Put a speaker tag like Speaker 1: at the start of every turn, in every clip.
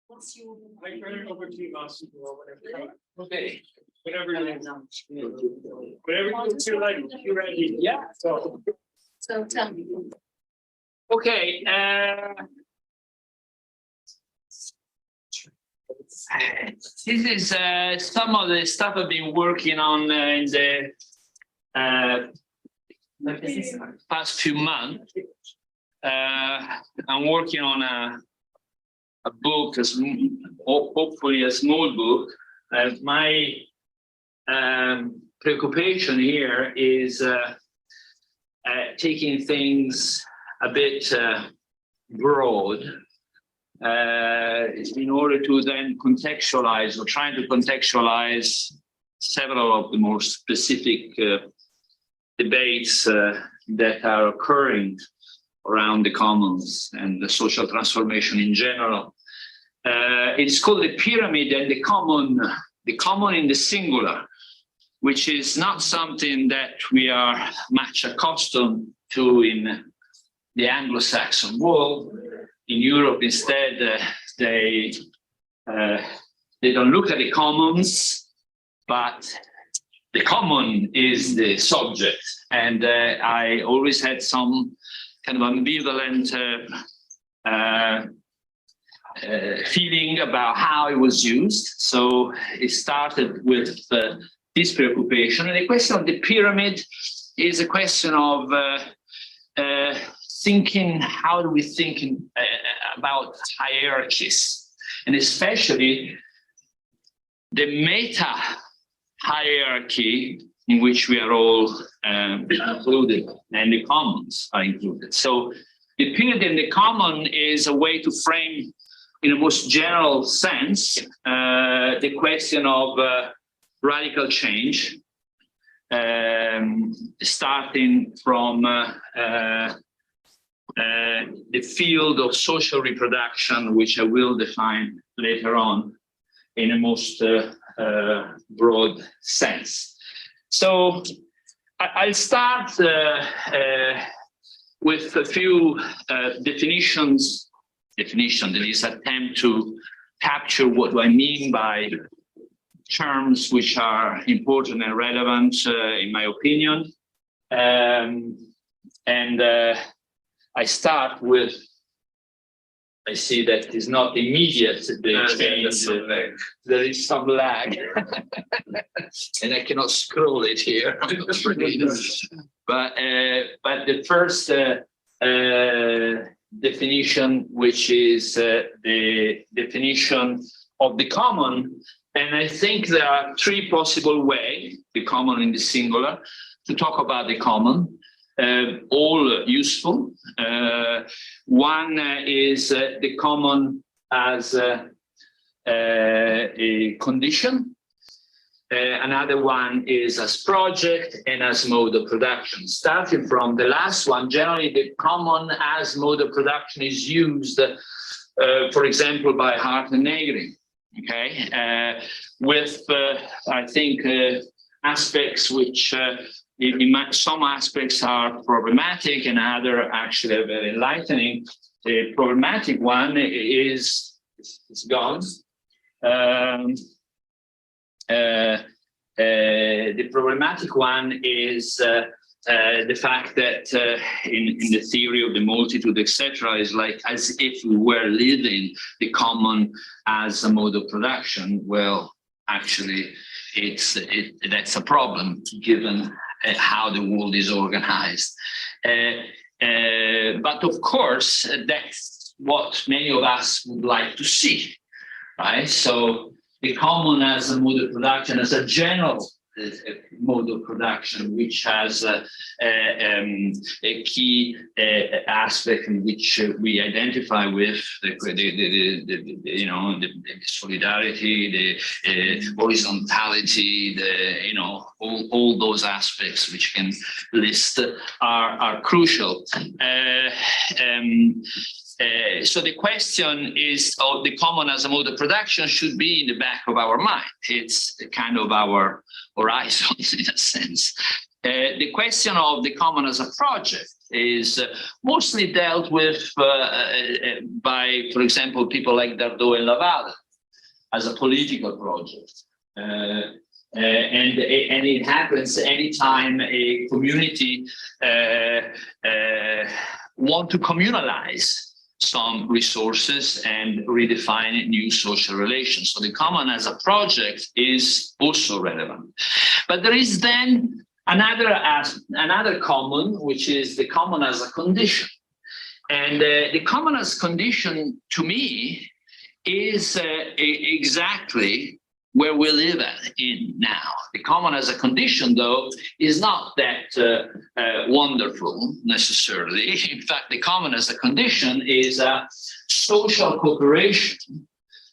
Speaker 1: Once you.
Speaker 2: I turn it over to you, Massimo, or whatever.
Speaker 3: Okay.
Speaker 2: Whatever you feel like you're ready.
Speaker 3: Yeah.
Speaker 1: So tell me.
Speaker 3: Okay. This is some of the stuff I've been working on in the past few months. I'm working on a book, hopefully a small book. My preoccupation here is taking things a bit broad in order to then contextualize or trying to contextualize several of the more specific debates that are occurring around the commons and the social transformation in general. It's called the pyramid and the common in the singular, which is not something that we are much accustomed to in the Anglo-Saxon world. In Europe, instead, they don't look at the commons, but the common is the subject. And I always had some kind of ambivalent feeling about how it was used. So it started with this preoccupation. And the question of the pyramid is a question of thinking, how do we think about hierarchies, and especially the meta hierarchy in which we are all included, and the commons are included. So the pyramid and the common is a way to frame, in a most general sense, the question of radical change, starting from the field of social reproduction, which I will define later on in a most broad sense. So I'll start with a few definitions, that is attempt to capture what do I mean by terms which are important and relevant, in my opinion. I start with, I see that it's not immediate, the change. There is some lag. And I cannot scroll it here. But the first definition, which is the definition of the common, and I think there are three possible ways, the common in the singular, to talk about the common. All useful. One is the common as a condition. Another one is as project and as mode of production. Starting from the last one, generally the common as mode of production is used, for example, by Hart and Negri. Okay, with I think aspects which. Some aspects are problematic and other actually are very enlightening. The problematic one is gone. The problematic one is the fact that in the theory of the multitude, etc., is like as if we were living the common as a mode of production. Well, actually, that's a problem given how the world is organized. But of course, that's what many of us would like to see, right? So the common as a mode of production, as a general mode of production, which has a key aspect in which we identify with the solidarity, the horizontality, all those aspects which can list are crucial. So the question is, the common as a mode of production should be in the back of our mind. It's kind of our horizons in a sense. the question of the common as a project is mostly dealt with by, for example, people like Dardot and Laval as a political project. And it happens anytime a community want to communalize some resources and redefine new social relations. So the common as a project is also relevant. But there is then another common, which is the common as a condition. And the common as condition, to me, is exactly where we live in now. The common as a condition, though, is not that wonderful necessarily. In fact, the common as a condition is a social cooperation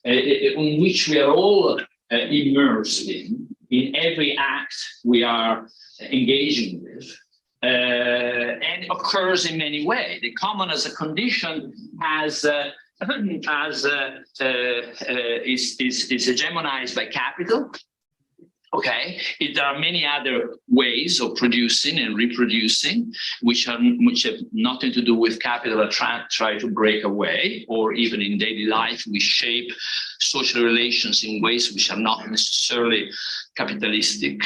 Speaker 3: in which we are all immersed in every act we are engaging with. And it occurs in many ways. The common as a condition is hegemonized by capital. Okay, there are many other ways of producing and reproducing, which have nothing to do with capital, or try to break away, or even in daily life, we shape social relations in ways which are not necessarily capitalistic.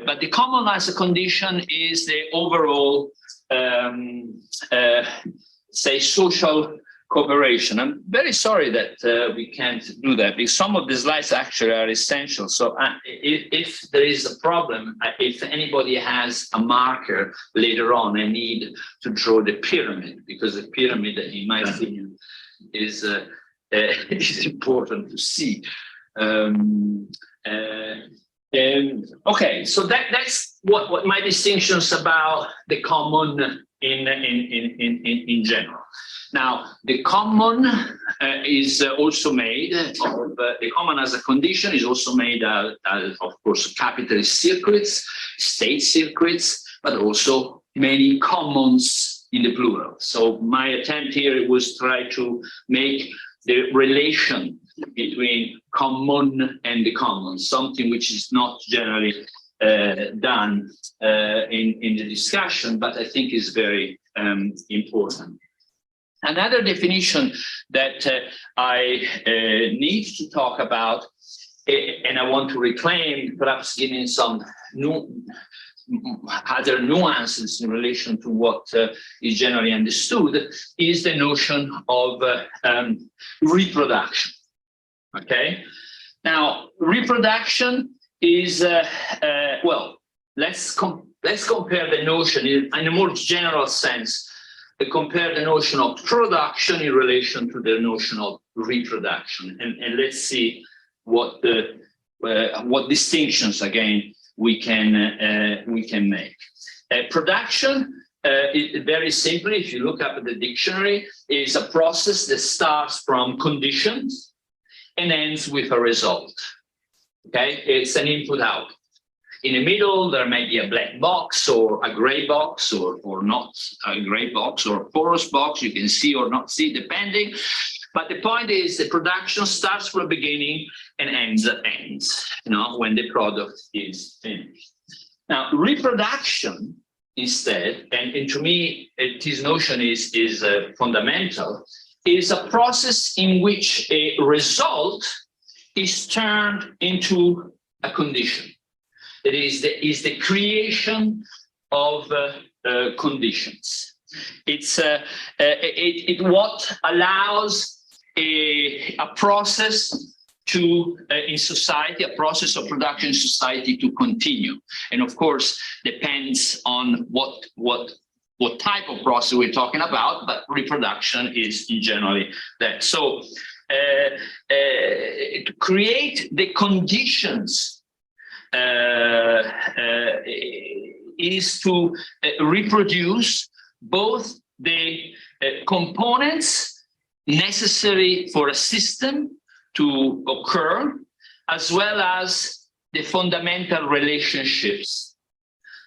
Speaker 3: But the common as a condition is the overall, say, social cooperation. I'm very sorry that we can't do that, because some of the slides actually are essential. So if there is a problem, if anybody has a marker later on, I need to draw the pyramid, because the pyramid, in my opinion, is important to see. Okay, so that's what my distinctions about the common in general. Now, the common is also made of, the common as a condition is also made of course, capitalist circuits, state circuits, but also many commons in the plural. So my attempt here was try to make the relation between common and the common, something which is not generally done in the discussion, but I think is very important. Another definition that I need to talk about, and I want to reclaim, perhaps giving some other nuances in relation to what is generally understood, is the notion of reproduction. Okay, now reproduction is well. Let's compare the notion in a more general sense. Compare the notion of production in relation to the notion of reproduction, and let's see what distinctions again we can make. Production, very simply, if you look up at the dictionary, is a process that starts from conditions and ends with a result. Okay, it's an input-out. In the middle, there may be a black box or a gray box, or not a gray box, or a porous box you can see or not see, depending. But the point is the production starts from the beginning and ends at ends, when the product is finished. Now, reproduction instead, and to me, this notion is fundamental, is a process in which a result is turned into a condition. It is the creation of conditions. It's what allows a process to in society, a process of production in society to continue. And of course, depends on what type of process we're talking about, but reproduction is in generally that. So to create the conditions is to reproduce both the components necessary for a system to occur, as well as the fundamental relationships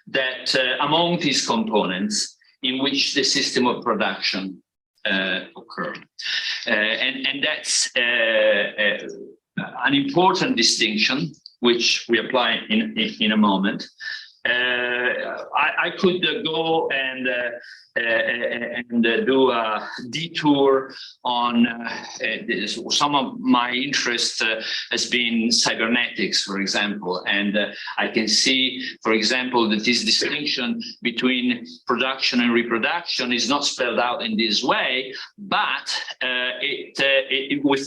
Speaker 3: that among these components in which the system of production occur. And that's an important distinction, which we apply in a moment. I could go and do a detour on some of my interest has been cybernetics, for example, and I can see, for example, that this distinction between production and reproduction is not spelled out in this way, but we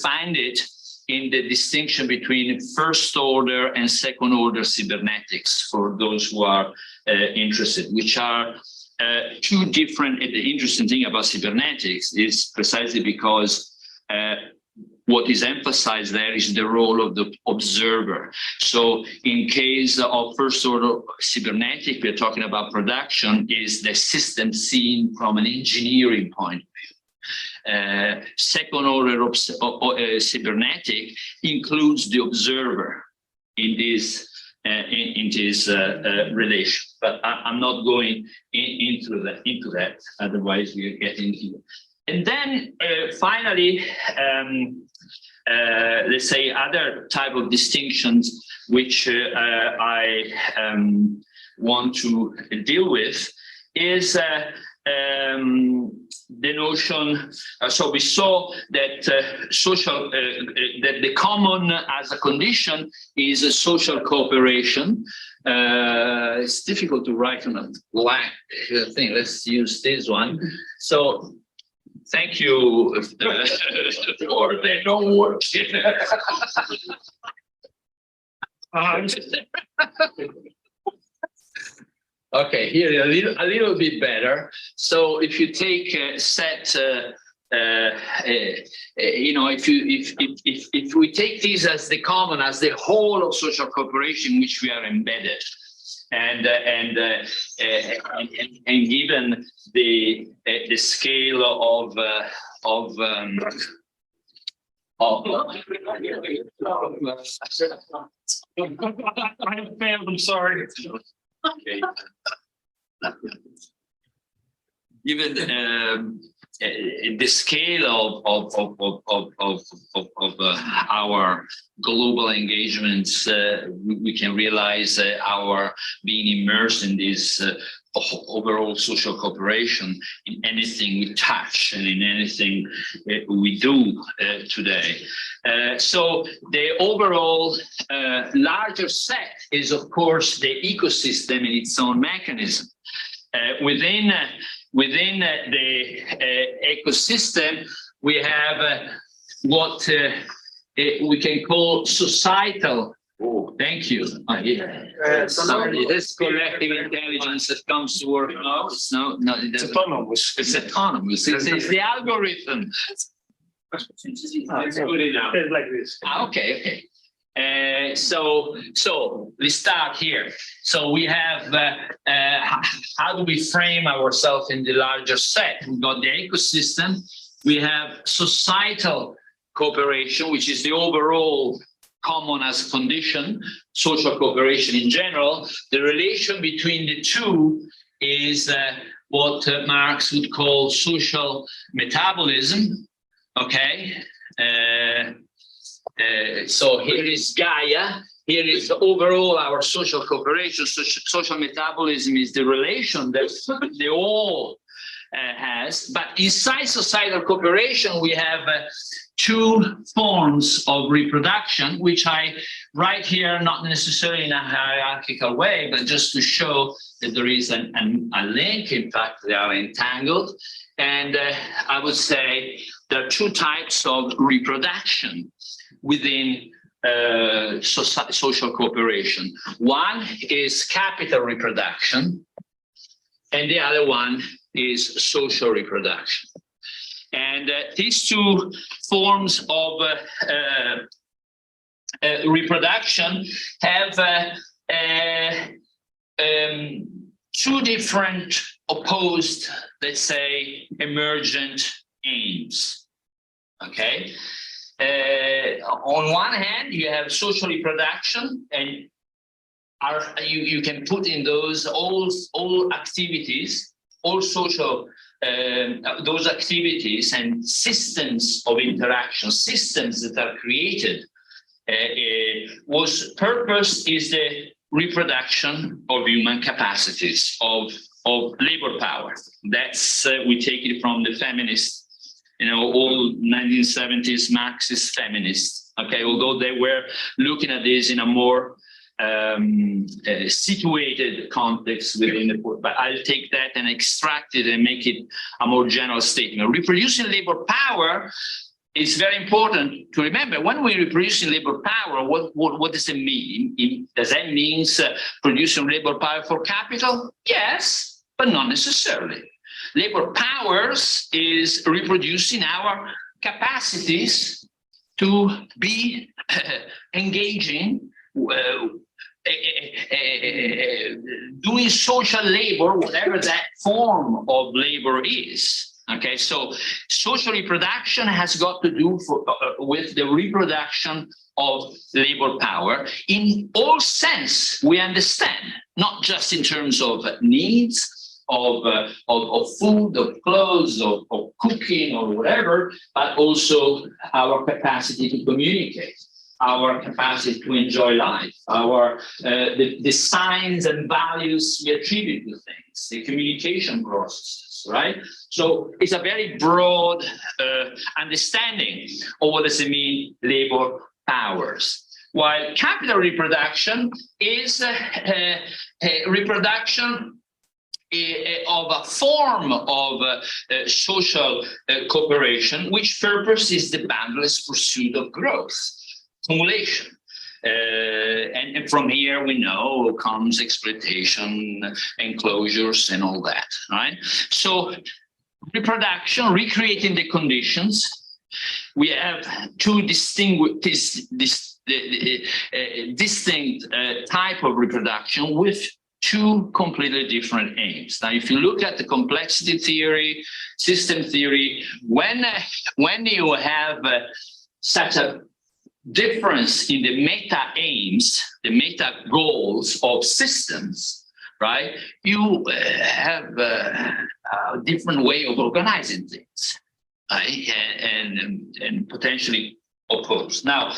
Speaker 3: find it in the distinction between first order and second order cybernetics, for those who are interested, which are two different. The interesting thing about cybernetics is precisely because what is emphasized there is the role of the observer. So in case of first order cybernetic, we're talking about production is the system seen from an engineering point of view. Second order of cybernetic includes the observer in this relation, but I'm not going into that. Otherwise, we are getting here. And then finally, let's say other type of distinctions which I want to deal with is the notion. So we saw that that the common as a condition is a social cooperation. It's difficult to write on a black thing. Let's use this one. So thank you. Or they don't work. Okay, here a little bit better. So if you take set, you know, if we take this as the common, as the whole of social cooperation in which we are embedded, and given the scale of
Speaker 2: I have failed, I'm sorry.
Speaker 3: Okay. Given the scale of our global engagements, we can realize our being immersed in this overall social cooperation in anything we touch and in anything we do today. So the overall larger set is, of course, the ecosystem in its own mechanism. Within the ecosystem, we have what we can call societal. Oh, thank you. Sorry, this collective intelligence that comes to work. No, it's
Speaker 2: autonomous.
Speaker 3: It's autonomous. It's the algorithm.
Speaker 2: It's good enough. It's like this.
Speaker 3: Okay. So we start here. So we have how do we frame ourselves in the larger set? We've got the ecosystem. We have societal cooperation, which is the overall common as condition, social cooperation in general. The relation between the two is what Marx would call social metabolism. Okay. So here is Gaia. Here is overall our social cooperation. Social metabolism is the relation that they all has. But inside societal cooperation, we have two forms of reproduction, which I write here, not necessarily in a hierarchical way, but just to show that there is a link. In fact, they are entangled. And I would say there are two types of reproduction within social cooperation. One is capital reproduction, and the other one is social reproduction. And these two forms of reproduction have two different opposed, let's say, emergent aims. Okay. On one hand, you have social reproduction, and you can put in those all activities, all social those activities and systems of interaction, systems that are created, whose purpose is the reproduction of human capacities, of labor power. That's, we take it from the feminists, all 1970s Marxist feminists, okay, although they were looking at this in a more situated context within the book, but I'll take that and extract it and make it a more general statement. Reproducing labor power is very important to remember. When we reproduce labor power, what does it mean? Does that mean producing labor power for capital? Yes, but not necessarily. Labor powers is reproducing our capacities to be engaging, doing social labor, whatever that form of labor is. Okay, so social reproduction has got to do with the reproduction of labor power in all sense we understand, not just in terms of needs, of food, of clothes, of cooking or whatever, but also our capacity to communicate, our capacity to enjoy life, our the signs and values we attribute to things, the communication processes, right? So it's a very broad understanding of what does it mean, labor powers. While capital reproduction is a reproduction of a form of social cooperation, which purpose is the boundless pursuit of growth, accumulation. And from here we know comes exploitation, enclosures, and all that, right? So reproduction, recreating the conditions. We have two distinct type of reproduction with two completely different aims. Now, if you look at the complexity theory, system theory, when you have such a difference in the meta aims, the meta goals of systems, right, you have a different way of organizing things, right? and potentially opposed. Now,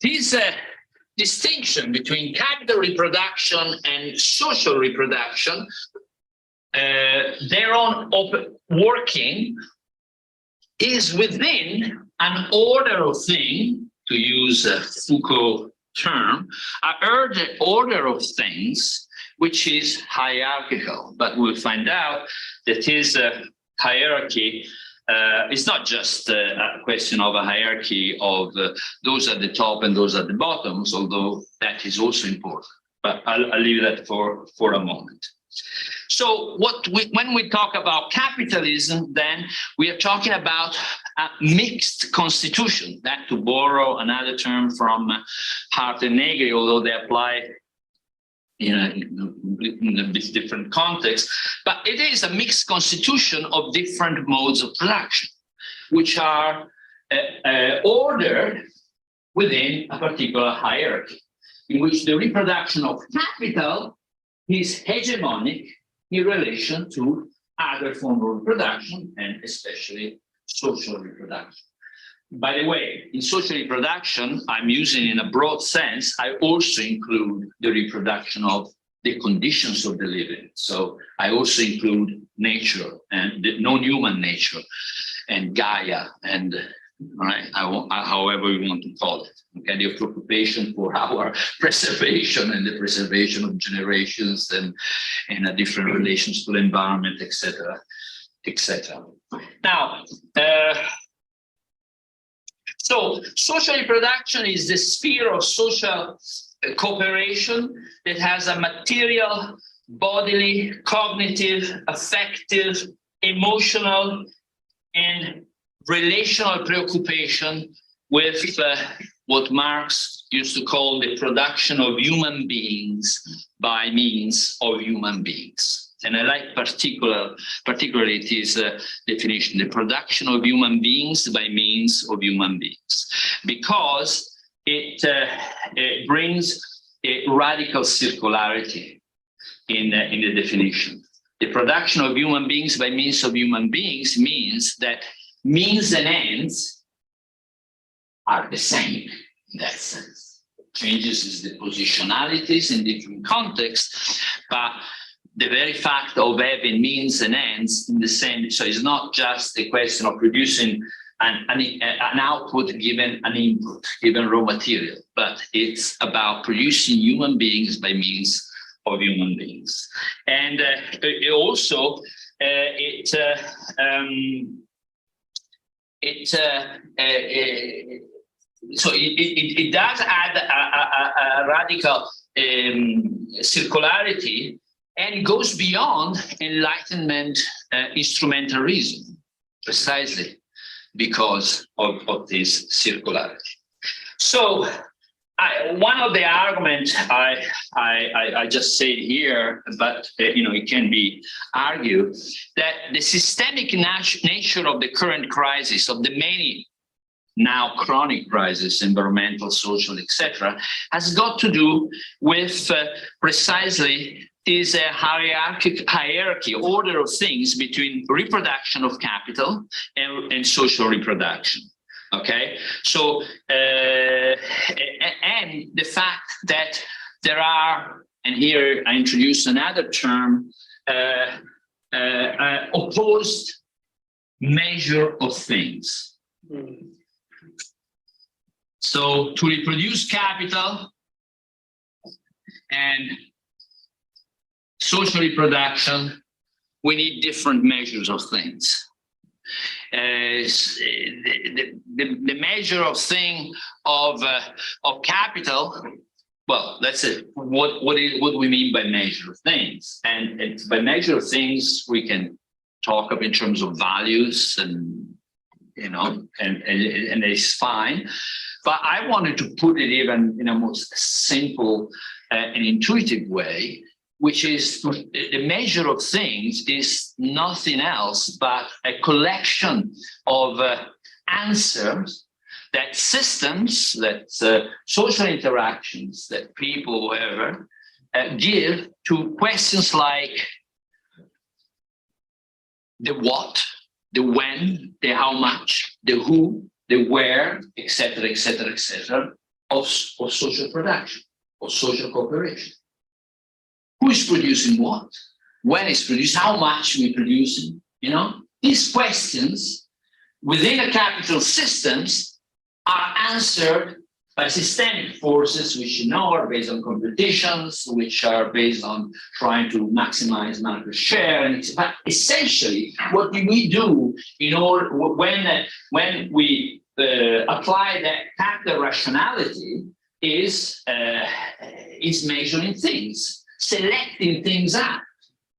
Speaker 3: this distinction between capital reproduction and social reproduction, their own working is within an order of thing, to use a Foucault term, an order of things which is hierarchical. But we'll find out that his hierarchy is not just a question of a hierarchy of those at the top and those at the bottoms, although that is also important. But I'll leave that for a moment. So when we talk about capitalism, then we are talking about a mixed constitution, that to borrow another term from Hart and Negri, although they apply in a bit different context, but it is a mixed constitution of different modes of production, which are ordered within a particular hierarchy, in which the reproduction of capital is hegemonic in relation to other forms of reproduction, and especially social reproduction. By the way, in social reproduction, I'm using in a broad sense, I also include the reproduction of the conditions of the living. So I also include nature and the non-human nature and Gaia and right, however we want to call it. Okay, the preoccupation for our preservation and the preservation of generations and a different relations to the environment, etc., etc. Now, so social reproduction is the sphere of social cooperation that has a material, bodily, cognitive, affective, emotional, and relational preoccupation with what Marx used to call the production of human beings by means of human beings. And I like particularly this definition, the production of human beings by means of human beings, because it brings a radical circularity in the definition. The production of human beings by means of human beings means that means and ends are the same. in that sense. Changes is the positionalities in different contexts, but the very fact of having means and ends in the same, so it's not just a question of producing an output given an input, given raw material, but it's about producing human beings by means of human beings. And it also, so it does add a radical circularity, and it goes beyond Enlightenment instrumentalism, precisely because of this circularity. So one of the arguments I just said here, but it can be argued that the systemic nature of the current crisis, of the many now chronic crises, environmental, social, etc., has got to do with precisely this hierarchy, order of things between reproduction of capital and social reproduction. Okay, so and the fact that there are, and here I introduce another term, opposed measure of things. So to reproduce capital and social reproduction, we need different measures of things. The measure of thing of capital, well, let's say what do we mean by measure of things? And by measure of things, we can talk of in terms of values, and and it's fine. But I wanted to put it even in a most simple and intuitive way, which is the measure of things is nothing else but a collection of answers that systems, that social interactions, that people, whoever, give to questions like the what, the when, the how much, the who, the where, etc., etc., etc., of social production, of social cooperation. Who is producing what? When is produced? How much are we producing? These questions within a capital systems are answered by systemic forces, which are based on competitions, which are based on trying to maximize market share. And but essentially, what we do in order when we apply that capital rationality is measuring things. Selecting things out.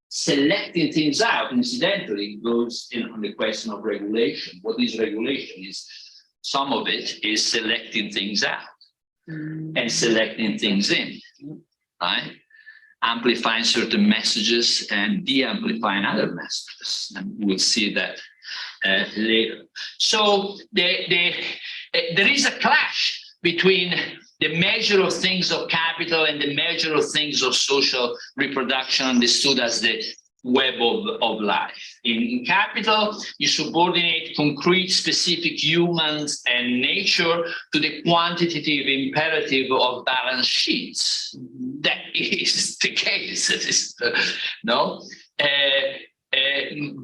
Speaker 3: Selecting things out, incidentally, goes on the question of regulation. What is regulation? Some of it is selecting things out and selecting things in, right? Amplifying certain messages and de-amplifying other messages. And we'll see that later. So there is a clash between the measure of things of capital and the measure of things of social reproduction, understood as the web of life. In capital, you subordinate concrete, specific humans and nature to the quantitative imperative of balance sheets. That is the case. No?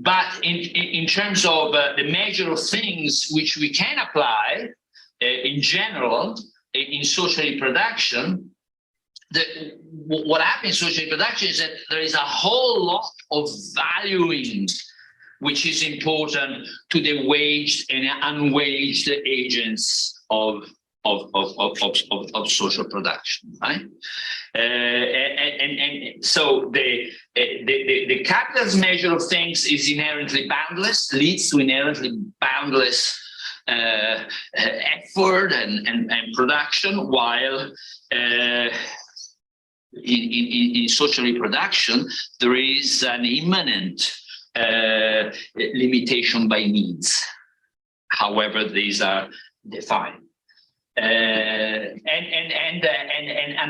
Speaker 3: But in terms of the measure of things which we can apply in general, in social reproduction, what happens in social reproduction is that there is a whole lot of valuing which is important to the waged and unwaged agents of social production, right? And so the capital's measure of things is inherently boundless, leads to inherently boundless effort and production, while in social reproduction there is an immanent limitation by needs, however these are defined. And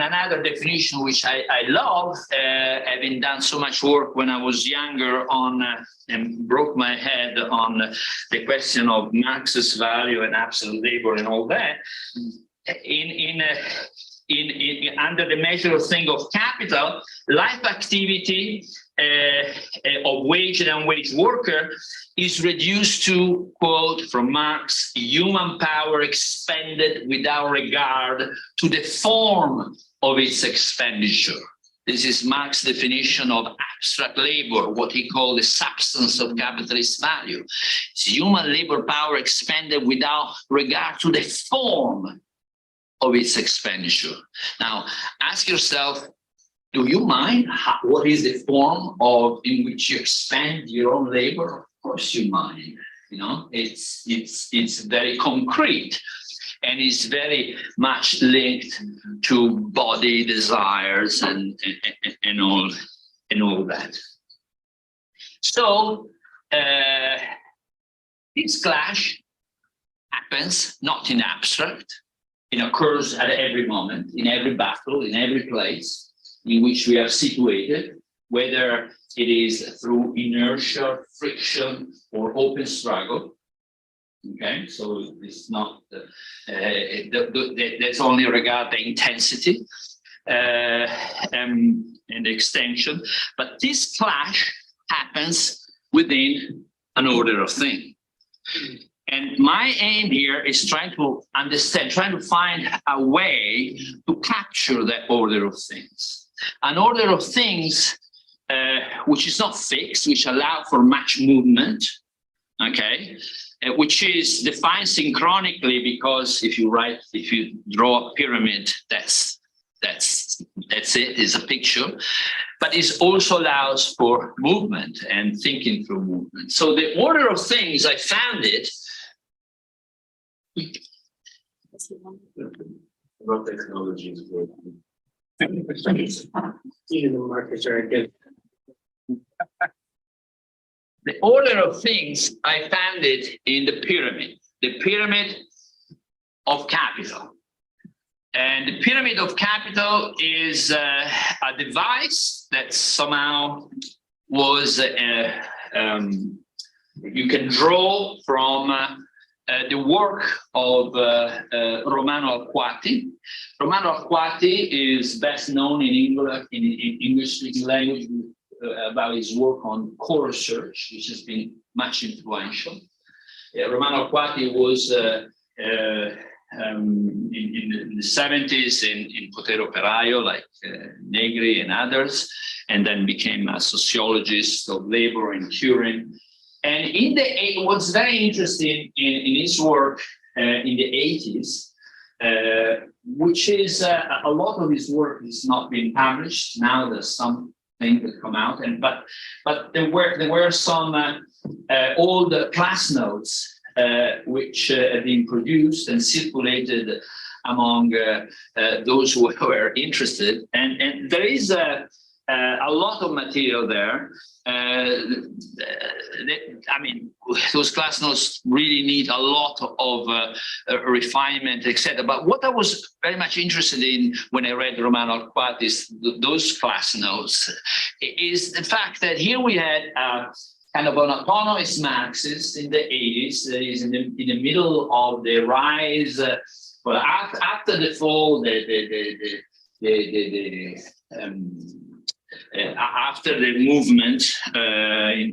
Speaker 3: another definition which I love, having done so much work when I was younger on and broke my head on the question of Marx's value and absolute labor and all that, under the measure of thing of capital, life activity of wage and unwage worker is reduced to, quote from Marx, human power expended without regard to the form of its expenditure. This is Marx's definition of abstract labor, what he called the substance of capitalist value. It's human labor power expended without regard to the form of its expenditure. Now, ask yourself, do you mind what is the form of in which you expend your own labor? Of course you mind. You know, it's very concrete. And it's very much linked to body desires and all that. So this clash happens not in abstract. It occurs at every moment, in every battle, in every place in which we are situated, whether it is through inertia, friction, or open struggle. Okay, so it's not that's only regard the intensity and the extension, but this clash happens within an order of things. And my aim here is trying to understand, trying to find a way to capture that order of things. An order of things which is not fixed, which allow for much movement, okay, which is defined synchronically, because if you draw a pyramid, that's it, is a picture, but it also allows for movement and thinking through movement. So the order of things, I found it.
Speaker 2: About technologies. Even the markets are good.
Speaker 3: The order of things, I found it in the pyramid of capital. And the pyramid of capital is a device that somehow was, you can draw from the work of Romano Alquati. Romano Alquati is best known in English-speaking language about his work on core research, which has been much influential. Romano Alquati was in the 70s in Potere Operaio, like Negri and others, and then became a sociologist of labor in Turin. And what's very interesting in his work in the 80s, which is a lot of his work has not been published. Now there's some things that come out, but there were some old class notes which have been produced and circulated among those who were interested, and there is a lot of material there. I mean, those class notes really need a lot of refinement, etc. But what I was very much interested in when I read Romano Alquati's those class notes is the fact that here we had kind of an autonomous Marxist in the 80s that is in the middle of the rise. Well, after the fall, after the movement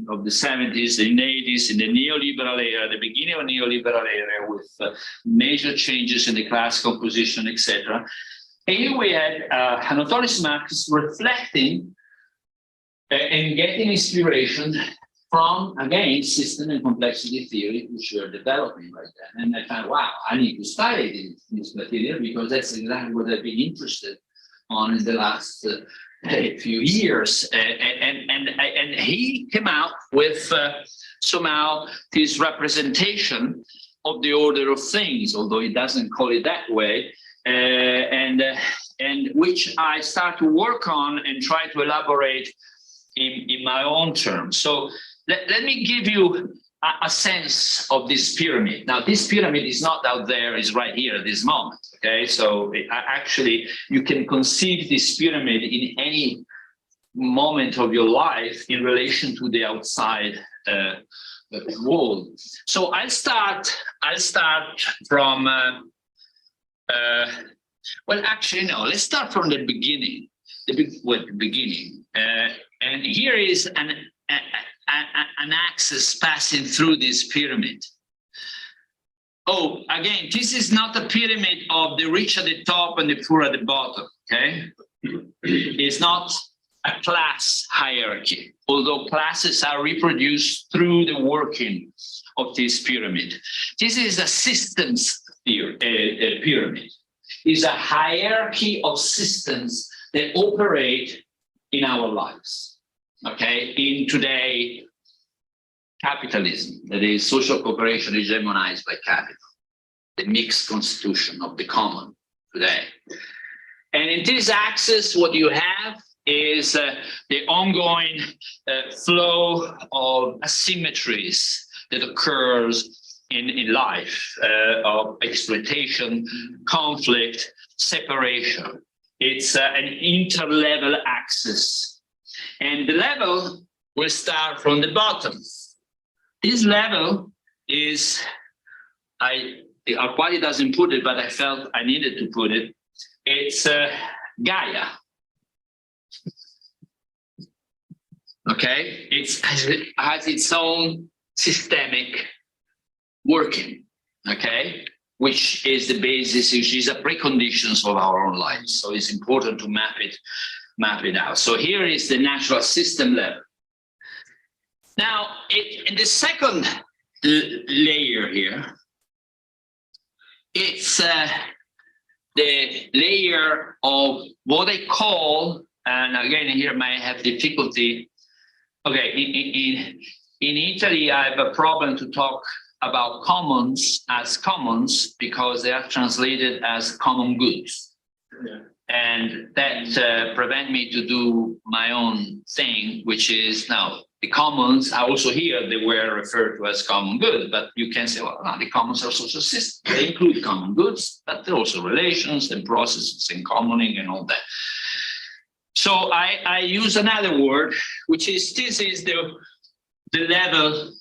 Speaker 3: of the 70s and 80s, in the neoliberal era, the beginning of the neoliberal era, with major changes in the class composition, etc. And here we had an autonomous Marxist reflecting and getting inspiration from, again, system and complexity theory, which we are developing right then. And I thought, wow, I need to study this material, because that's exactly what I've been interested on in the last few years. And he came out with somehow this representation of the order of things, although he doesn't call it that way, and which I start to work on and try to elaborate in my own terms. So let me give you a sense of this pyramid. Now, this pyramid is not out there, it's right here at this moment, okay? So actually, you can conceive this pyramid in any moment of your life in relation to the outside world. So I'll start from well, actually, no. Let's start from the beginning. The beginning. And here is an axis passing through this pyramid. Oh, again, this is not a pyramid of the rich at the top and the poor at the bottom, okay? It's not a class hierarchy, although classes are reproduced through the working of this pyramid. This is a systems pyramid. It's a hierarchy of systems that operate in our lives, okay? In today, capitalism, that is social cooperation hegemonized by capital, the mixed constitution of the common today. And in this axis, what you have is the ongoing flow of asymmetries that occurs in life, of exploitation, conflict, separation. It's an interlevel axis. And the level will start from the bottom. This level is, Arquati doesn't put it, but I felt I needed to put it. It's Gaia. Okay, it has its own systemic working, okay, which is the basis, which is a preconditions of our own lives. So it's important to map it out. So here is the natural system level. Now, in the second layer here, it's the layer of what I call, and again, here I have difficulty. Okay, in Italy, I have a problem to talk about commons as commons because they are translated as common goods. Yeah. And that prevent me to do my own thing, which is now the commons are also here, they were referred to as common goods, but you can say, well, no, the commons are social systems. They include common goods, but they're also relations and processes and commoning and all that. So I use another word, which is, this is the level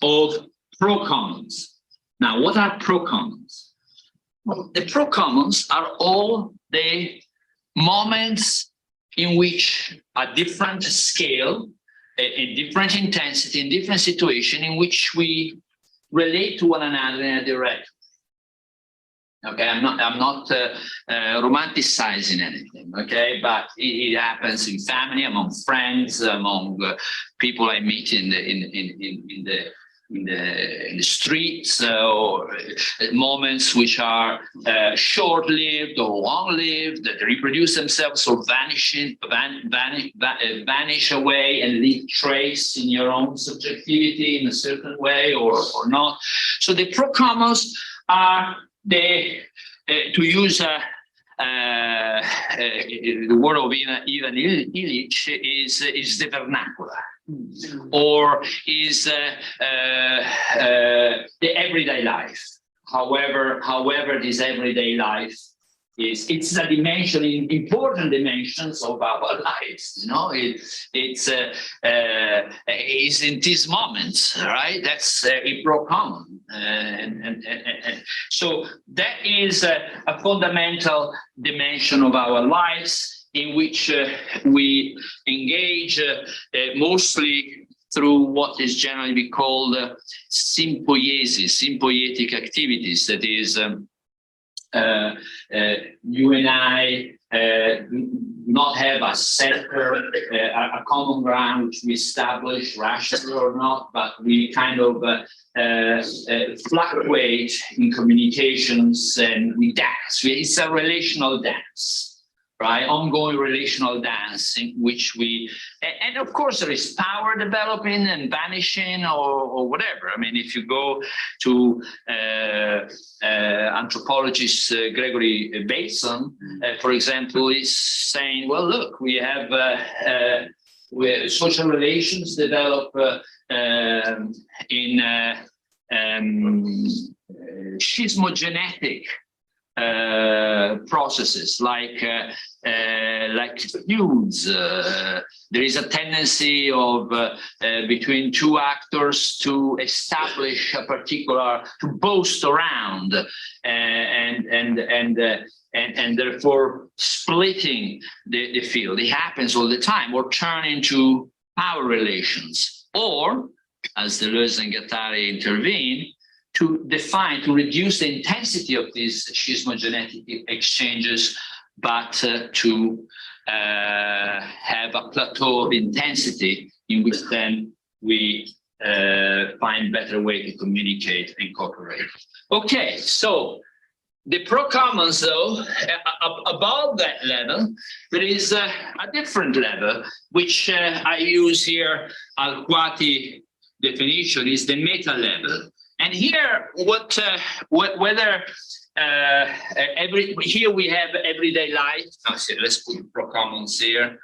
Speaker 3: of pro-commons. Now, what are pro-commons? Well, the pro-commons are all the moments in which a different scale, a different intensity, in different situation in which we relate to one another in a direct. Okay, I'm not romanticizing anything. Okay, but it happens in family, among friends, among people I meet in the streets, or moments which are short-lived or long-lived, that reproduce themselves or vanish away and leave trace in your own subjectivity in a certain way or not. So the pro-commons are to use the word of Ivan Illich is the vernacular, or is the everyday life. However this everyday life is, it's a dimension, important dimensions of our lives. You know, it's in these moments, right? That's a pro-common, and so that is a fundamental dimension of our lives in which we engage mostly through what is generally called symphoietic activities. That is, you and I not have a center, a common ground which we establish, rational or not, but we kind of fluctuate in communications and we dance. It's a relational dance, right? Ongoing relational dance in which we, and of course there is power developing and vanishing or whatever. I mean, if you go to anthropologist Gregory Bateson, for example, is saying, well, look, we have social relations develop in schismogenetic processes like feuds. There is a tendency of between two actors to establish a particular, to boast around, and therefore splitting the field. It happens all the time, or turn into power relations, or, as Deleuze and Guattari intervene, to define, to reduce the intensity of these schismogenetic exchanges, but to have a plateau of intensity in which then we find better way to communicate and cooperate. Okay, so the pro-commons, though, above that level, there is a different level, which I use here, Alquati definition, is the meta level. And here, here we have everyday life. Let's put pro-commons here.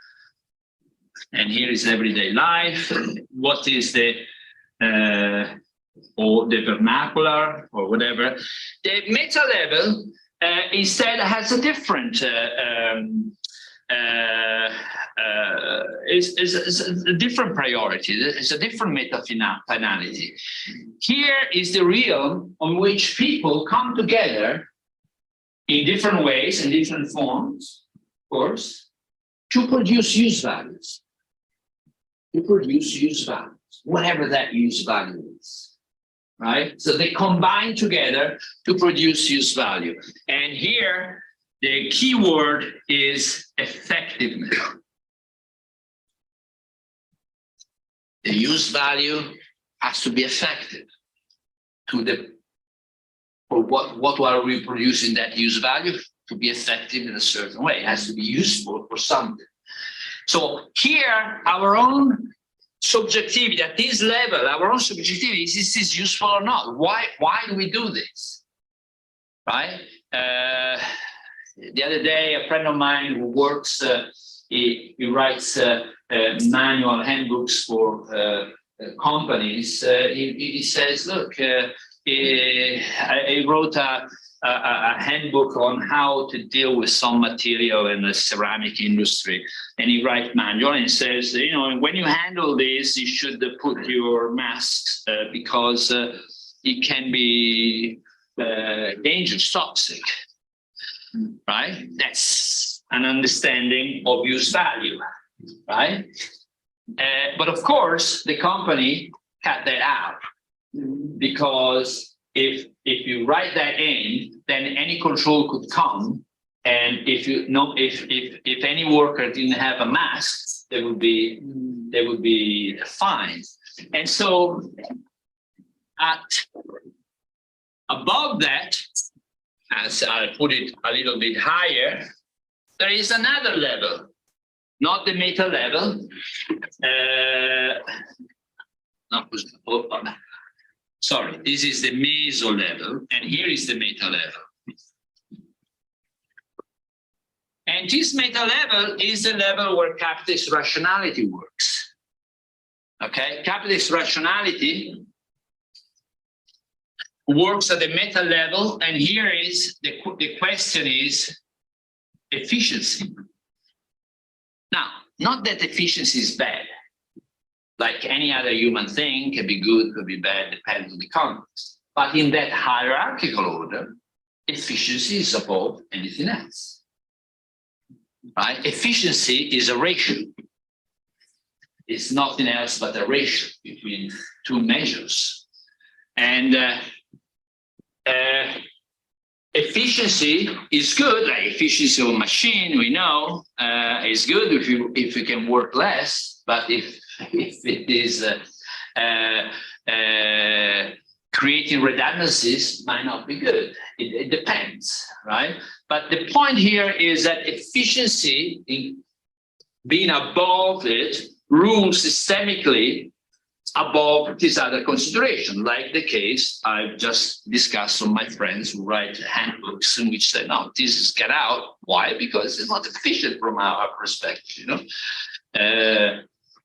Speaker 3: And here is everyday life. What is the or the vernacular or whatever? The meta level instead has a different is a different priority. It's a different meta-finality. Here is the realm on which people come together in different ways and different forms, of course, to produce use values. To produce use values, whatever that use value is, right? So they combine together to produce use value. And here, the key word is effectiveness. The use value has to be effective to the, or what are we producing that use value to be effective in a certain way. It has to be useful for something. So here, our own subjectivity at this level, our own subjectivity, is this useful or not? Why do we do this? Right? The other day, a friend of mine who works, he writes manual handbooks for companies. He says, look, I wrote a handbook on how to deal with some material in the ceramic industry. And he writes manual and says, you know, when you handle this, you should put your masks because it can be dangerous, toxic, right? That's an understanding of use value, right? But of course, the company cut that out because if you write that in, then any control could come, and if you know if any worker didn't have a mask, there would be fines. And so above that, as I put it a little bit higher, there is another level, not the meta level. Sorry, this is the meso level, and here is the meta level. And this meta level is the level where capitalist rationality works. Okay, capitalist rationality works at the meta level, and here is the question is efficiency. Now, not that efficiency is bad. Like any other human thing, can be good, could be bad, depends on the context. But in that hierarchical order, efficiency is above anything else. Right? Efficiency is a ratio. It's nothing else but a ratio between two measures. And efficiency is good. Like efficiency of a machine, we know, is good if you can work less. But if it is creating redundancies, might not be good. It depends, right? But the point here is that efficiency, in being above it, rules systemically above this other consideration, like the case I've just discussed on my friends who write handbooks in which say, no, this is get out. Why? Because it's not efficient from our perspective, you know?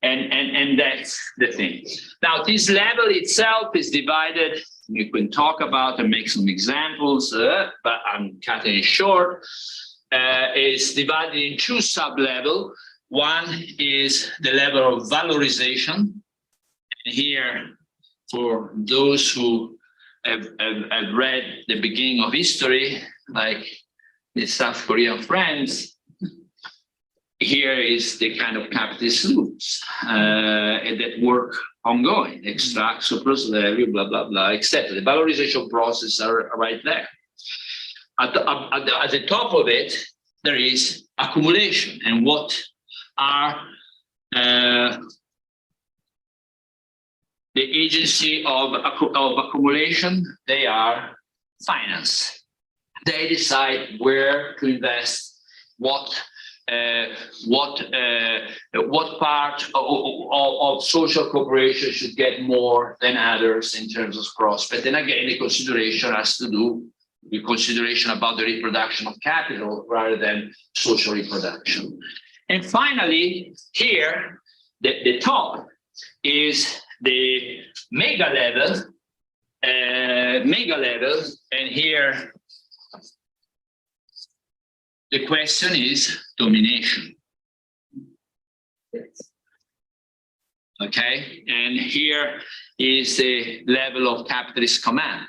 Speaker 3: And that's the thing. Now, this level itself is divided we can talk about and make some examples, but I'm cutting it short, is divided in two sub-levels. One is the level of valorization. And here, for those who have read the beginning of history, like the South Korean friends, here is the kind of capitalist loops that work ongoing, extract, surplus value, blah, blah, blah, etc. The valorization process are right there. At the top of it, there is accumulation. And what are the agency of accumulation? They are finance. They decide where to invest, what part of social cooperation should get more than others in terms of prospect. And again, the consideration has to do with consideration about the reproduction of capital rather than social reproduction. And finally, here, the top is the mega level, and here the question is domination. Okay, and here is the level of capitalist command.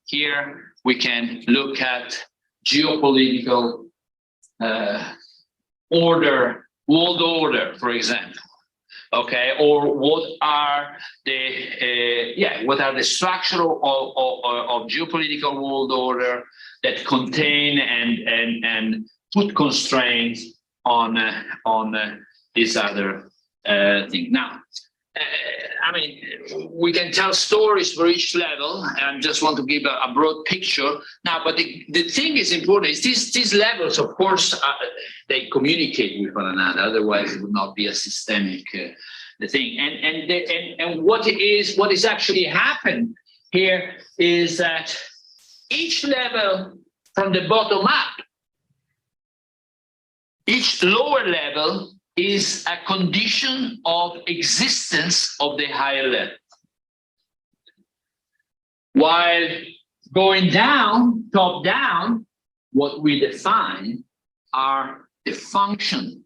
Speaker 3: Here we can look at geopolitical order, world order, for example. Okay, or what are the structural of geopolitical world order that contain and put constraints on this other thing. Now, I mean, we can tell stories for each level, and just want to give a broad picture. Now, but the thing is important is these levels, of course, they communicate with one another. Otherwise, it would not be a systemic thing. And what is actually happened here is that each level from the bottom up, each lower level is a condition of existence of the higher level. While going down, top down, what we define are the functions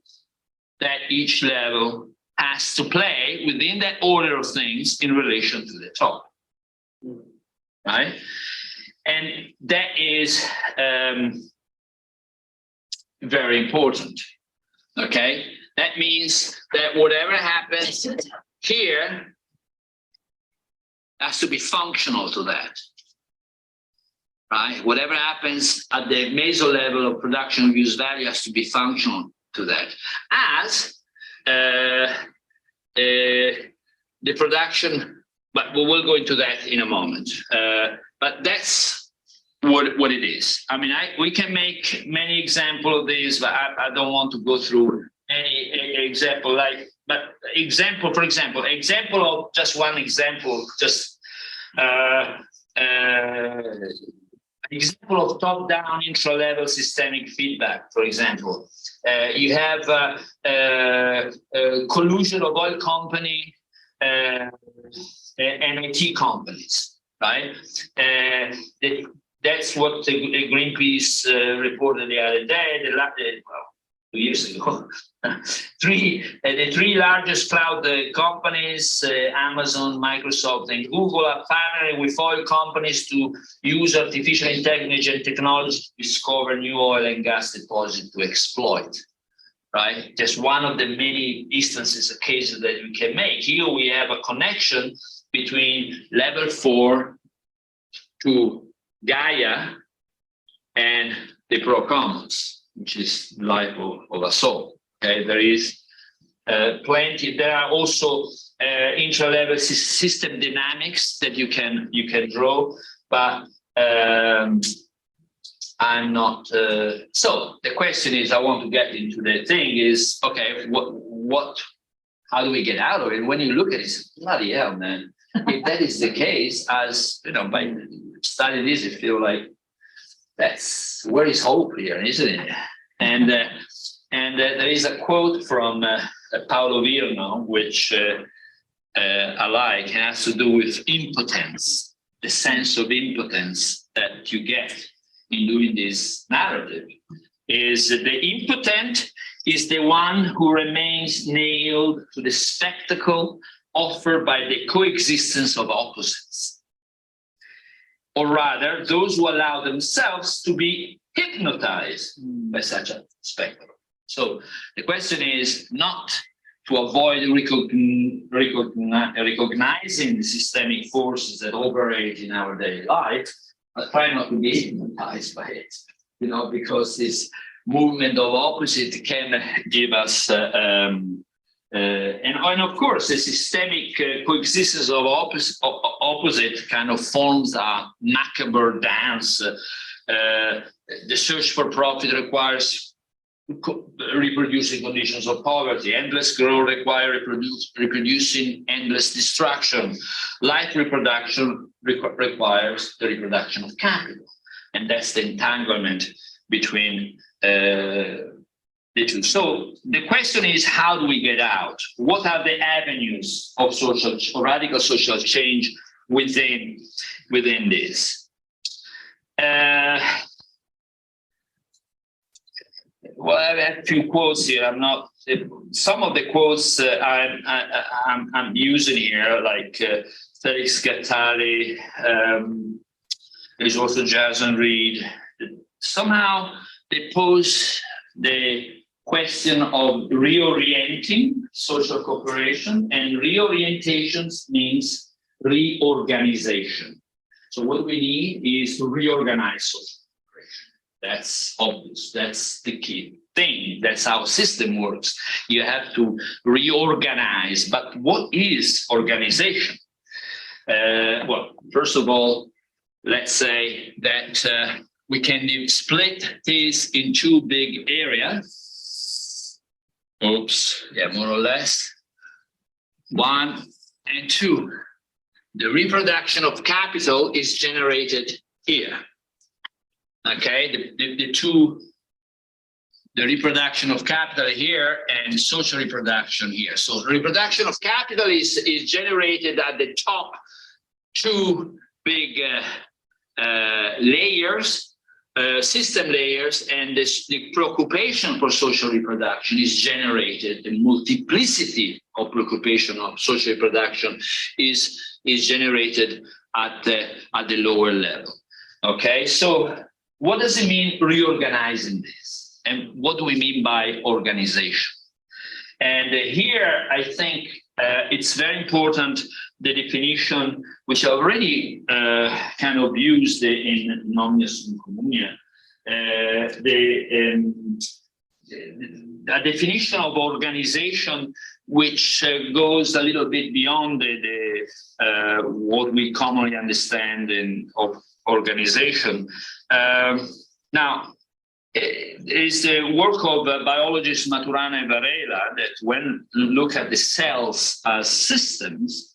Speaker 3: that each level has to play within that order of things in relation to the top, right? And that is very important, okay? That means that whatever happens here has to be functional to that, right? Whatever happens at the meso level of production of use value has to be functional to that. As the production, but we will go into that in a moment. But that's what it is. I mean, we can make many examples of this, but I don't want to go through any example for example, of just one example, just example of top-down intra-level systemic feedback, for example. You have collusion of oil company and IT companies, right? That's what the Greenpeace reported the other day, 2 years ago. The three largest cloud companies, Amazon, Microsoft, and Google, are partnering with oil companies to use artificial intelligence and technology to discover new oil and gas deposits to exploit, right? Just one of the many instances of cases that we can make. Here we have a connection between level 4 to Gaia and the pro-commons, which is life of us all. Okay, there is plenty. There are also intra-level system dynamics that you can draw, but I'm not. So the question is, I want to get into the thing is, okay, how do we get out of it? When you look at it, bloody hell, man. If that is the case, as you know, by studying this, you feel like that's where is hope here, isn't it? And there is a quote from Paolo Virno, which I like, and has to do with impotence. the sense of impotence that you get in doing this narrative is that the impotent is the one who remains nailed to the spectacle offered by the coexistence of opposites, or rather those who allow themselves to be hypnotized by such a spectacle. So the question is not to avoid recognizing the systemic forces that operate in our daily life, but try not to be hypnotized by it, because this movement of opposite can give us, and of course, the systemic coexistence of opposite kind of forms a macabre dance. The search for profit requires reproducing conditions of poverty. Endless growth requires reproducing endless destruction. Life reproduction requires the reproduction of capital. And that's the entanglement between the two. So the question is, how do we get out? What are the avenues of radical social change within this? Well, I have a few quotes here. Some of the quotes I'm using here, like Felix Gattari, there's also Jason Reed. Somehow they pose the question of reorienting social cooperation, and reorientations means reorganization. So what we need is to reorganize social cooperation. That's obvious. That's the key thing. That's how system works. You have to reorganize. But what is organization? Well, first of all, let's say that we can split this in two big areas. Oops, yeah, more or less. 1 and 2. The reproduction of capital is generated here. Okay, the reproduction of capital here and social reproduction here. So reproduction of capital is generated at the top 2 big layers, system layers, and the preoccupation for social reproduction is generated. The multiplicity of preoccupation of social reproduction is generated at the lower level. Okay, so what does it mean reorganizing this? And what do we mean by organization? And here, I think it's very important, the definition, which I already kind of used in Omnia Sunt Communia, a definition of organization which goes a little bit beyond what we commonly understand of organization. Now, it is the work of biologists Maturana and Varela that when you look at the cells as systems,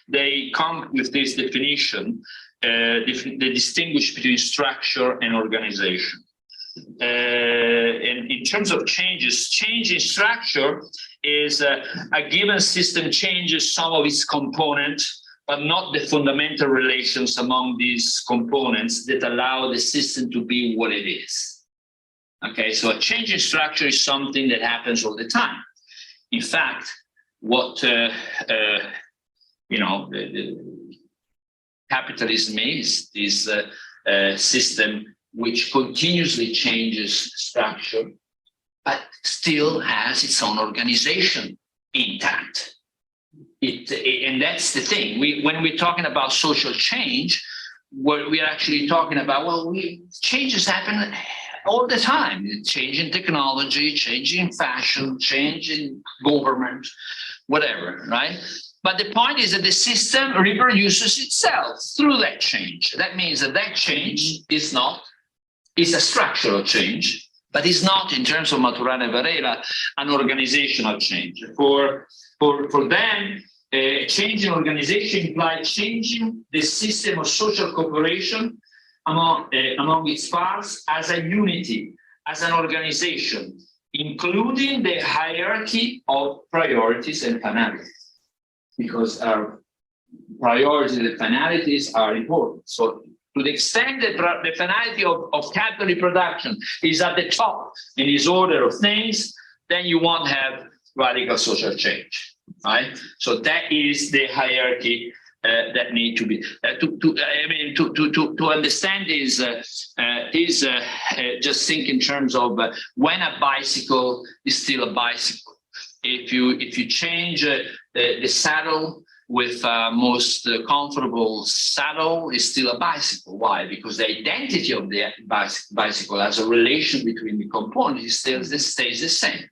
Speaker 3: they come with this definition, they distinguish between structure and organization. In terms of changes, change in structure is a given system changes some of its components, but not the fundamental relations among these components that allow the system to be what it is. Okay, so a change in structure is something that happens all the time. In fact, what the capitalism is a system which continuously changes structure, but still has its own organization intact. And that's the thing. When we're talking about social change, what we're actually talking about, changes happen all the time. Change in technology, change in fashion, change in government, whatever, right? But the point is that the system reproduces itself through that change. That means that change is a structural change, but it's not, in terms of Maturana and Varela, an organizational change. For them, change in organization implies changing the system of social cooperation among its parts as a unity, as an organization, including the hierarchy of priorities and finalities. Because our priority, the finalities are important. So to the extent that the finality of capital reproduction is at the top in this order of things, then you won't have radical social change, right? So that is the hierarchy that need to be to understand is just think in terms of when a bicycle is still a bicycle. If you change the saddle with most comfortable saddle, is still a bicycle. Why? Because the identity of the bicycle as a relation between the components stays the same.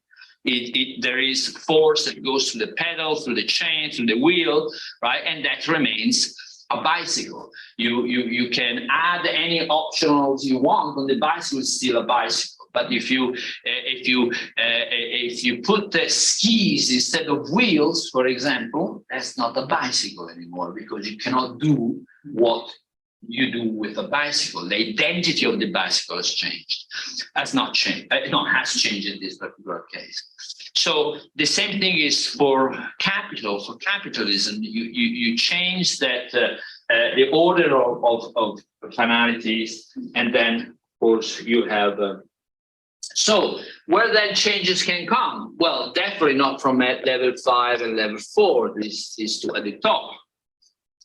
Speaker 3: There is force that goes through the pedal, through the chain, through the wheel, right? And that remains a bicycle. You can add any optionals you want on the bicycle, it's still a bicycle. But if you put the skis instead of wheels, for example, that's not a bicycle anymore, because you cannot do what you do with a bicycle. The identity of the bicycle has changed. Has not changed. Has changed in this particular case. So the same thing is for capital. For capitalism, you change that the order of finalities, and then of course you have. So where then changes can come? Well, definitely not from level 5 and level 4. This is at the top.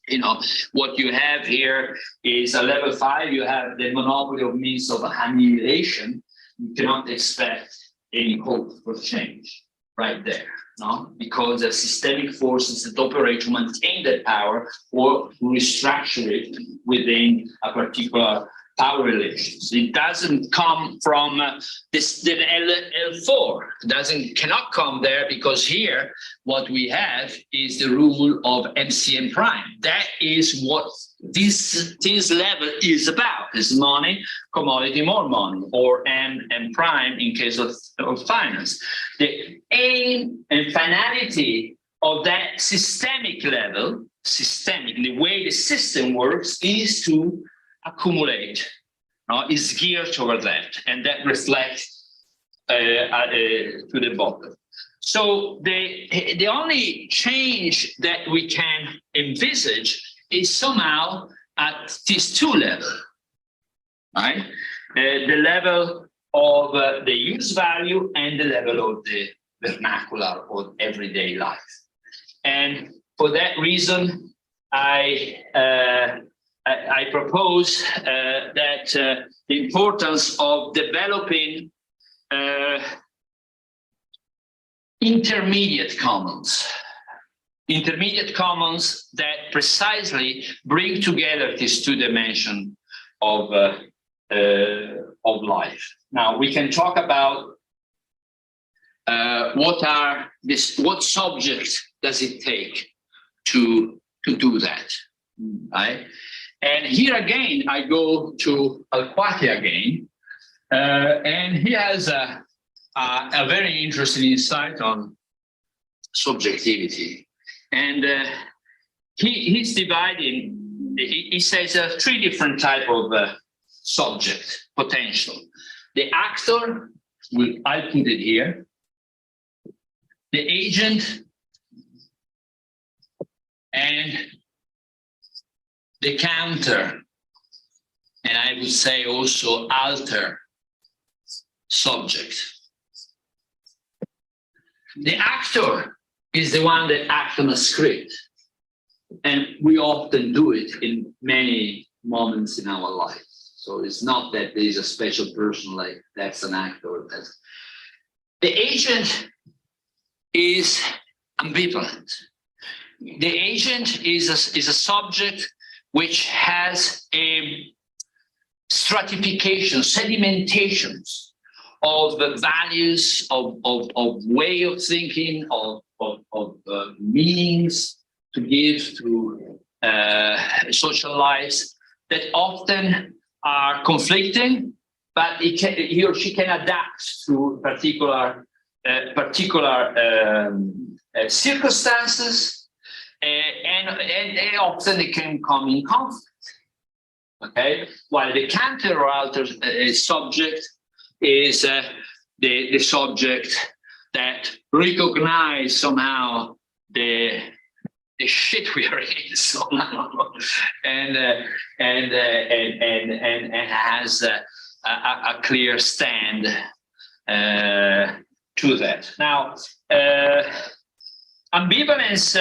Speaker 3: You know, what you have here is a level 5, you have the monopoly of means of annihilation. You cannot expect any hope for change right there, no? Because there are systemic forces that operate to maintain that power or to restructure it within a particular power relations. It doesn't come from the L4. It cannot come there, because here what we have is the rule of MCM prime. That is what this level is about. It's money, commodity, more money, or M prime in case of finance. The aim and finality of that systemic level, the way the system works, is to accumulate, is geared toward that, and that reflects to the bottom. So the only change that we can envisage is somehow at these two levels, right? The level of the use value and the level of the vernacular or everyday life. And for that reason, I propose that the importance of developing intermediate commons that precisely bring together these two dimensions of life. Now we can talk about what subject does it take to do that, right? And here again, I go to Alquati again, and he has a very interesting insight on subjectivity. And he's dividing, he says there are three different types of subject potential. The actor, I'll put it here, the agent, and the counter, and I would say also alter subject. The actor is the one that acts on a script, and we often do it in many moments in our life. So it's not that there is a special person like that's an actor. The agent is ambivalent. The agent is a subject which has a stratification, sedimentations of the values, of way of thinking, of meanings to give to social lives that often are conflicting, but he or she can adapt to particular circumstances, and often it can come in conflict. Okay, while the counter or alter subject is the subject that recognize somehow the the shit we are in somehow, and has a clear stand to that. Now, ambivalence,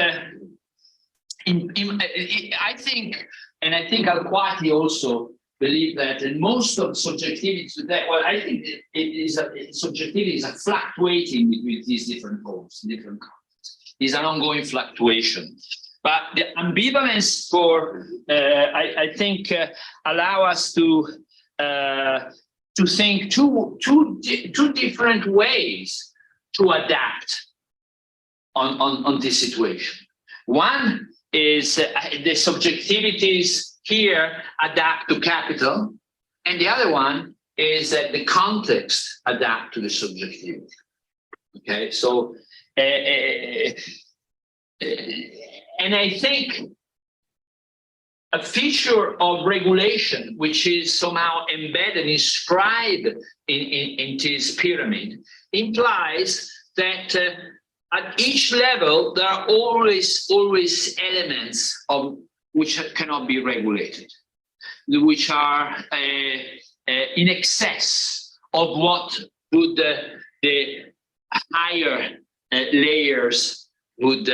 Speaker 3: I think, and I think Alquati also believe that in most of subjectivity today, well, I think subjectivity is a fluctuating between these different poles, different contexts. It's an ongoing fluctuation. But the ambivalence I think, allow us to think two different ways to adapt on this situation. One is the subjectivities here adapt to capital, and the other one is that the context adapt to the subjectivity. Okay, so and I think a feature of regulation, which is somehow embedded, inscribed in this pyramid, implies that at each level there are always elements of which cannot be regulated, which are in excess of what would the higher layers would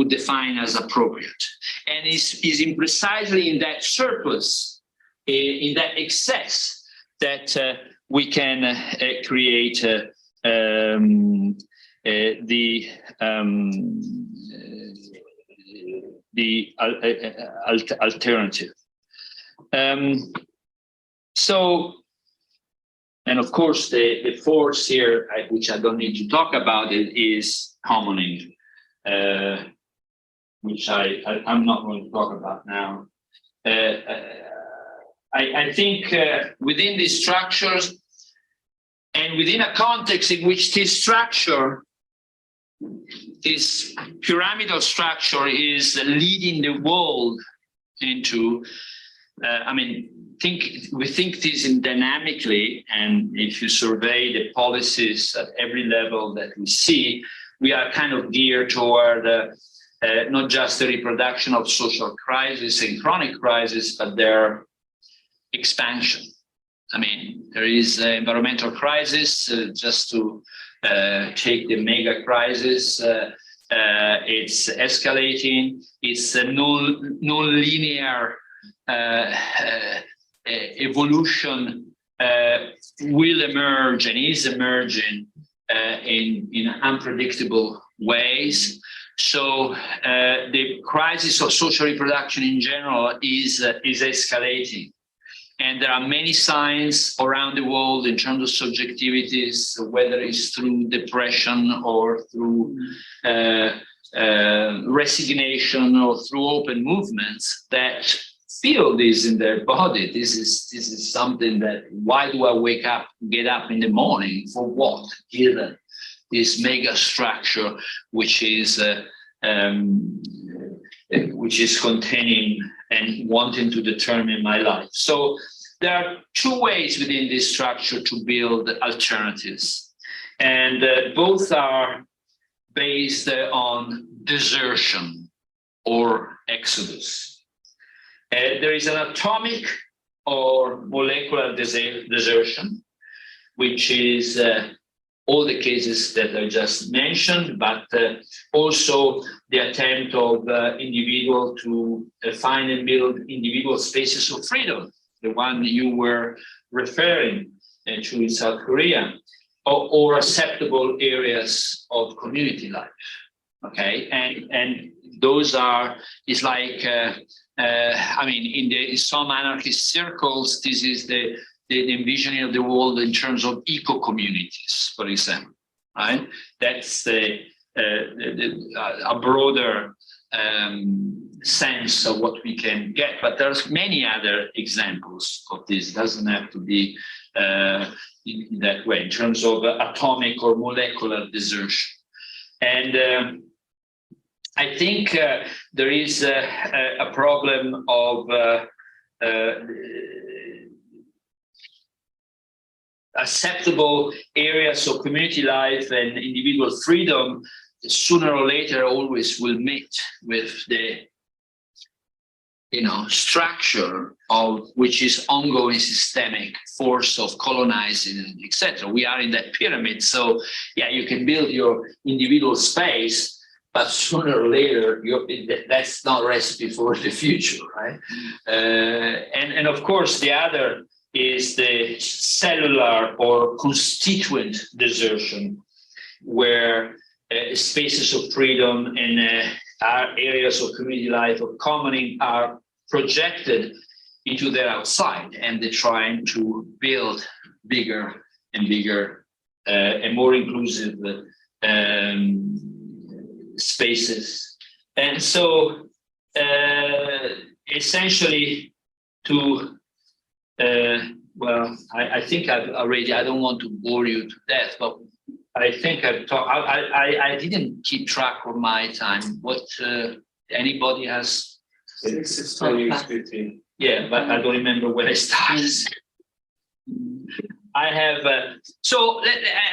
Speaker 3: define as appropriate, and is in precisely in that surplus, in that excess, that we can create the alternative. So, and of course, the force here, which I don't need to talk about, it is commoning, which I'm not going to talk about now. I think within these structures and within a context in which this structure, this pyramidal structure, is leading the world into, we think this in dynamically, and if you survey the policies at every level that we see, we are kind of geared toward not just the reproduction of social crisis and chronic crisis, but their expansion. There is an environmental crisis, just to take the mega crisis. It's escalating. It's a non-linear evolution will emerge and is emerging in unpredictable ways. So the crisis of social reproduction in general is escalating. And there are many signs around the world in terms of subjectivities, whether it's through depression or through resignation or through open movements, that feel this in their body. This is something that, why do I get up in the morning? For what? Given this mega structure, which is containing and wanting to determine my life. So there are two ways within this structure to build alternatives, and both are based on desertion or exodus. There is an atomic or molecular desertion, which is all the cases that I just mentioned, but also the attempt of individual to find and build individual spaces of freedom, the one you were referring to in South Korea, or acceptable areas of community life. Okay, and those are, it's like, in some anarchist circles, this is the envisioning of the world in terms of eco-communities, for example, right? That's a broader sense of what we can get, but there's many other examples of this. It doesn't have to be in that way, in terms of atomic or molecular desertion. And I think there is a problem of acceptable areas of community life and individual freedom sooner or later always will meet with the structure of which is ongoing systemic force of colonizing, etc. We are in that pyramid. So yeah, you can build your individual space, but sooner or later, that's not a recipe for the future, right? And of course, the other is the cellular or constituent desertion, where spaces of freedom and our areas of community life of commoning are projected into the outside, and they're trying to build bigger and bigger and more inclusive spaces. And so essentially I think I don't want to bore you to death, but I think I've talked. I didn't keep track of my time. What anybody has?
Speaker 2: It's 2015.
Speaker 3: Yeah, but I don't remember when I started. I have. So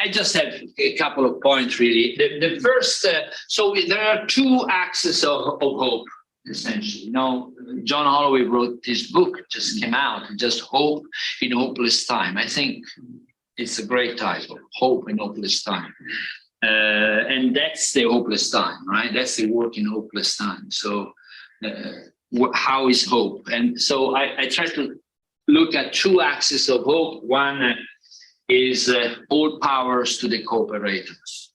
Speaker 3: I just have a couple of points really. The first. So there are two axes of hope, essentially. John Holloway wrote this book, just came out, just Hope in Hopeless Time. I think it's a great title, Hope in Hopeless Time. And that's the hopeless time, right? That's the work in hopeless time. So how is hope? And so I try to look at two axes of hope. One is all powers to the cooperators.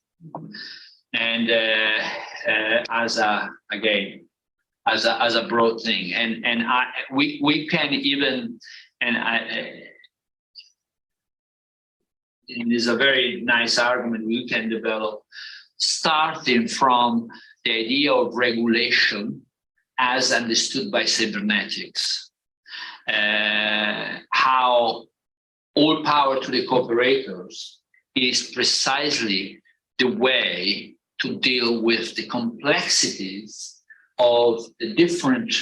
Speaker 3: And as a broad thing. And we can even, it is a very nice argument we can develop, starting from the idea of regulation as understood by cybernetics. How all power to the cooperators is precisely the way to deal with the complexities of the different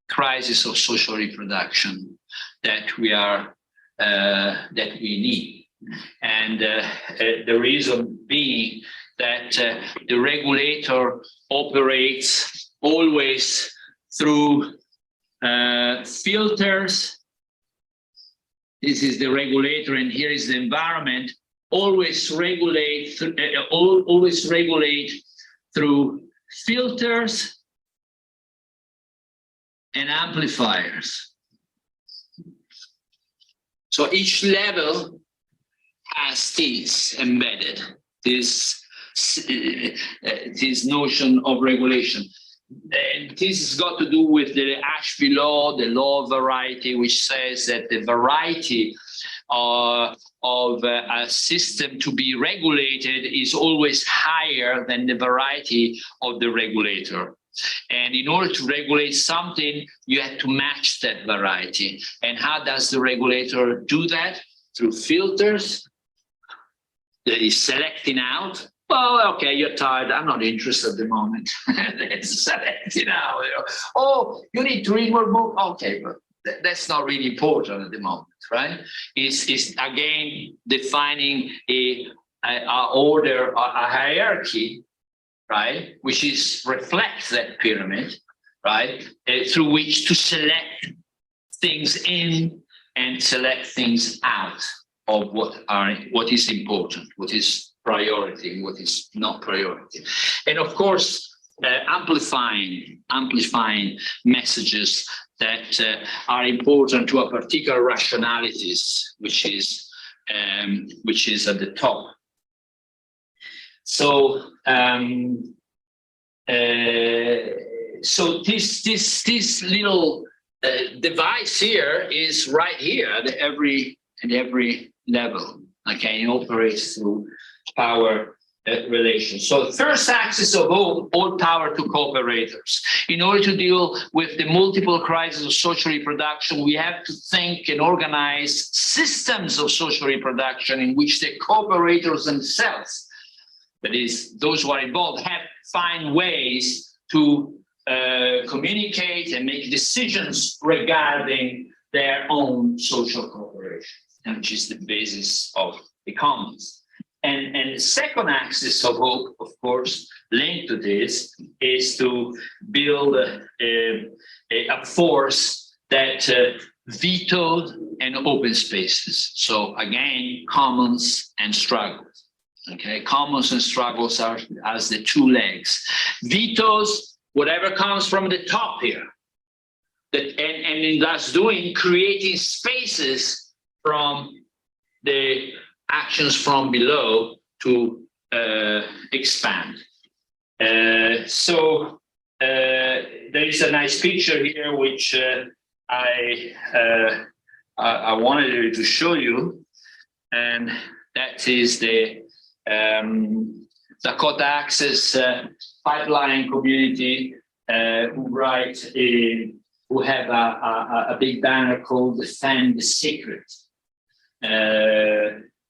Speaker 3: crises of social reproduction that we need. And the reason being that the regulator operates always through filters. This is the regulator, and here is the environment. Always regulate through filters and amplifiers. So each level has this embedded, this notion of regulation. And this has got to do with the Ashby law, the law of variety, which says that the variety of a system to be regulated is always higher than the variety of the regulator. And in order to regulate something, you have to match that variety. And how does the regulator do that? Through filters. That is selecting out. Well, okay, you're tired. I'm not interested at the moment. It's selecting out. Oh, you need to read more book. Okay, but that's not really important at the moment, right? It's again defining a order, a hierarchy, right, which reflects that pyramid, right, through which to select things in and select things out of what is important, what is priority, what is not priority. And of course, amplifying messages that are important to a particular rationalities, which is at the top. So this little device here is right here at every level. Okay, it operates through power relations. So the first axis of all power to cooperators. In order to deal with the multiple crises of social reproduction, we have to think and organize systems of social reproduction in which the cooperators themselves, that is, those who are involved, find ways to communicate and make decisions regarding their own social cooperation, which is the basis of economies. And the second axis of hope, of course, linked to this, is to build a force that vetoed and open spaces. So again, commons and struggles. Okay, commons and struggles are as the two legs. Vetoes, whatever comes from the top here. That, and in thus doing, creating spaces from the actions from below to expand. So there is a nice picture here which I wanted to show you, and that is the Dakota Access pipeline community who have a big banner called "Defend the Sacred."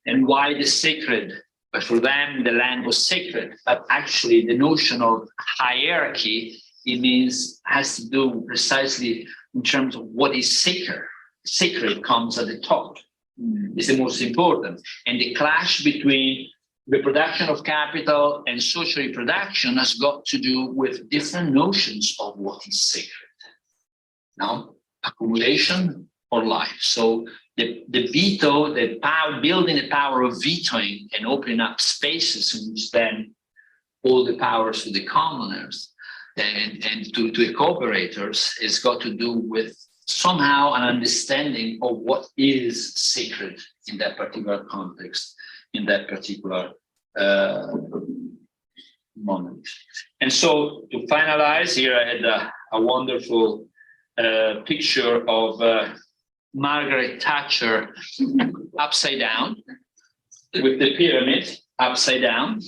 Speaker 3: And why the sacred? But for them, the land was sacred. But actually, the notion of hierarchy, it means, has to do precisely in terms of what is sacred. Sacred comes at the top. It's the most important. And the clash between the production of capital and social reproduction has got to do with different notions of what is sacred. Now, accumulation or life. So the veto, the power, building the power of vetoing and opening up spaces in which then all the powers to the commoners and to the cooperators has got to do with somehow an understanding of what is sacred in that particular context, in that particular moment. And so to finalize here, I had a wonderful picture of Margaret Thatcher upside down, with the pyramid upside down.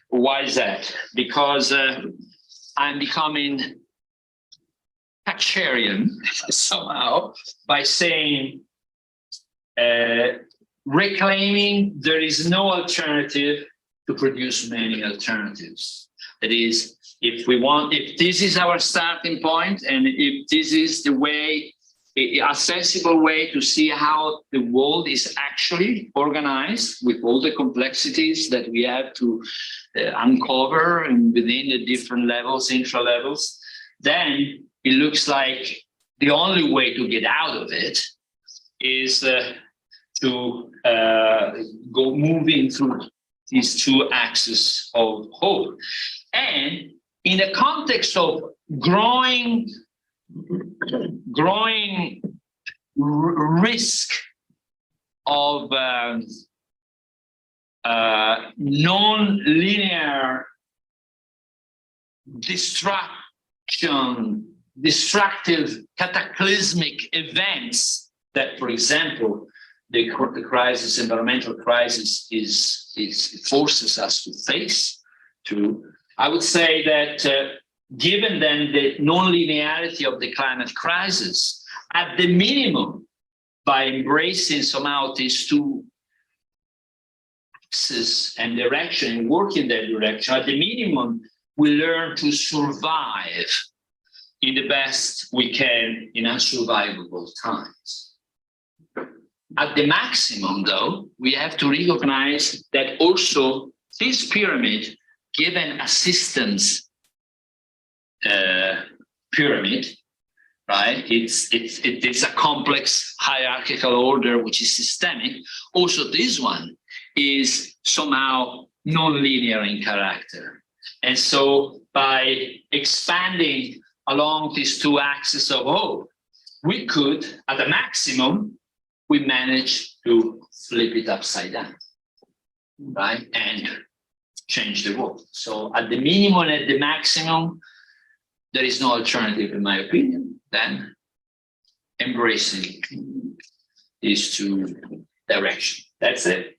Speaker 3: Why is that? Because I'm becoming Thatcherian somehow by saying, reclaiming there is no alternative to produce many alternatives. That is, if this is our starting point, and if this is the way, a sensible way to see how the world is actually organized with all the complexities that we have to uncover and within the different levels, intra levels, then it looks like the only way to get out of it is to go moving through these two axes of hope. And in the context of growing risk of non-linear destructive, cataclysmic events that, for example, the environmental crisis forces us to face. I would say that given then the non-linearity of the climate crisis, at the minimum, by embracing somehow these two axes and direction, work in that direction, at the minimum, we learn to survive in the best we can in unsurvivable times. At the maximum, though, we have to recognize that also this pyramid, given a systems pyramid, right? It's a complex hierarchical order which is systemic. Also, this one is somehow non-linear in character. And so by expanding along these two axes of hope, we could, at the maximum, we manage to flip it upside down, right? And change the world. So at the minimum and at the maximum, there is no alternative, in my opinion, than embracing these two directions. That's it.